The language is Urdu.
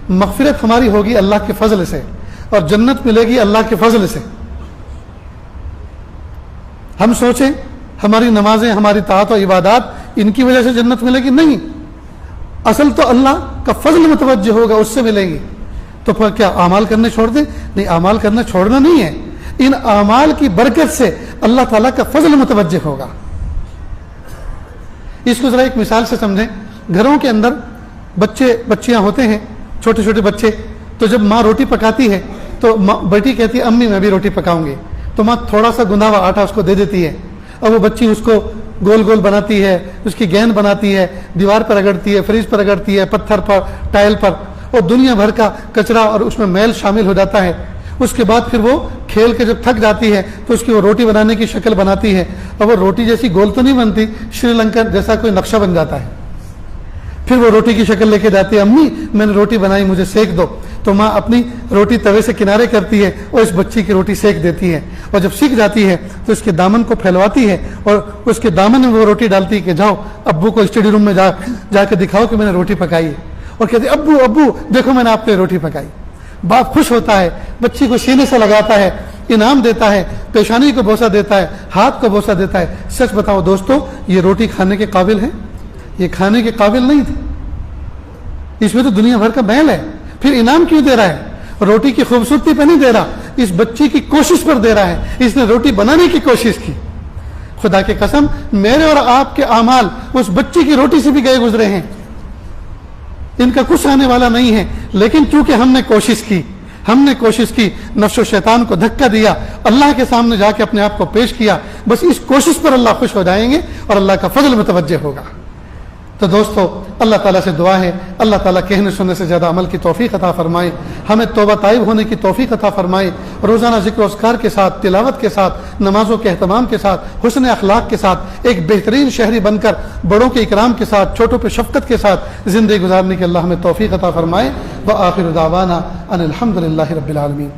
مغفرت ہماری ہوگی اللہ کے فضل سے، اور جنت ملے گی اللہ کے فضل سے۔ ہم سوچیں ہماری نمازیں، ہماری طاعت و عبادات ان کی وجہ سے جنت ملے گی؟ نہیں، اصل تو اللہ کا فضل متوجہ ہوگا، اس سے ملیں گی۔ تو پھر کیا اعمال کرنے چھوڑ دیں؟ نہیں، اعمال کرنا چھوڑنا نہیں ہے، ان اعمال کی برکت سے اللہ تعالیٰ کا فضل متوجہ ہوگا۔ اس کو ذرا ایک مثال سے سمجھیں۔ گھروں کے اندر بچیاں ہوتے ہیں، چھوٹے چھوٹے بچے، تو جب ماں روٹی پکاتی ہے تو بیٹی کہتی ہے امی میں بھی روٹی پکاؤں گی، تو ماں تھوڑا سا گندھا ہوا آٹا اس کو دے دیتی ہے، اور وہ بچی اس کو گول گول بناتی ہے، اس کی گیند بناتی ہے، دیوار پر رگڑتی ہے، فریج پر رگڑتی ہے، پتھر پر، ٹائل پر، اور دنیا بھر کا کچرا اور اس میں میل شامل ہو جاتا ہے۔ اس کے بعد پھر وہ کھیل کے جب تھک جاتی ہے تو اس کی وہ روٹی بنانے کی شکل بناتی ہے، اور وہ روٹی جیسی گول تو نہیں بنتی، شری لنکا جیسا کوئی نقشہ بن جاتا ہے۔ پھر وہ روٹی کی شکل لے کے جاتی ہے، امی میں نے روٹی بنائی مجھے سیک دو، تو ماں اپنی روٹی توے سے کنارے کرتی ہے اور اس بچی کی روٹی سیک دیتی ہے، اور جب سیکھ جاتی ہے تو اس کے دامن کو پھیلواتی ہے اور اس کے دامن میں وہ روٹی ڈالتی ہے کہ جاؤ ابو کو اسٹڈی روم میں جا کے دکھاؤ کہ میں نے روٹی پکائی ہے، اور کہتی ہے ابو ابو دیکھو میں نے آپ کے روٹی پکائی۔ باپ خوش ہوتا ہے، بچی کو سینے سے لگاتا ہے، انعام دیتا ہے، پیشانی کو بوسہ دیتا ہے، ہاتھ کو بوسہ دیتا ہے۔ سچ بتاؤ دوستو، یہ روٹی کھانے کے قابل ہے؟ یہ کھانے کے قابل نہیں تھی، اس میں تو دنیا بھر کا میل ہے۔ پھر انعام کیوں دے رہا ہے؟ روٹی کی خوبصورتی پہ نہیں دے رہا، اس بچی کی کوشش پر دے رہا ہے، اس نے روٹی بنانے کی کوشش کی۔ خدا کی قسم میرے اور آپ کے اعمال اس بچی کی روٹی سے بھی گئے گزرے ہیں، ان کا کچھ آنے والا نہیں ہے، لیکن چونکہ ہم نے کوشش کی، نفس و شیطان کو دھکا دیا، اللہ کے سامنے جا کے اپنے آپ کو پیش کیا، بس اس کوشش پر اللہ خوش ہو جائیں گے اور اللہ کا فضل متوجہ ہوگا۔ تو دوستو اللہ تعالیٰ سے دعا ہے اللہ تعالیٰ کہنے سننے سے زیادہ عمل کی توفیق عطا فرمائے، ہمیں توبہ طائب ہونے کی توفیق عطا فرمائے، روزانہ ذکر و اذکار کے ساتھ، تلاوت کے ساتھ، نمازوں کے اہتمام کے ساتھ، حسن اخلاق کے ساتھ ایک بہترین شہری بن کر بڑوں کے اکرام کے ساتھ، چھوٹوں پہ شفقت کے ساتھ زندگی گزارنے کی اللہ ہمیں توفیق عطا فرمائے۔ وآخر دعوانا ان الحمد للہ رب العالمین۔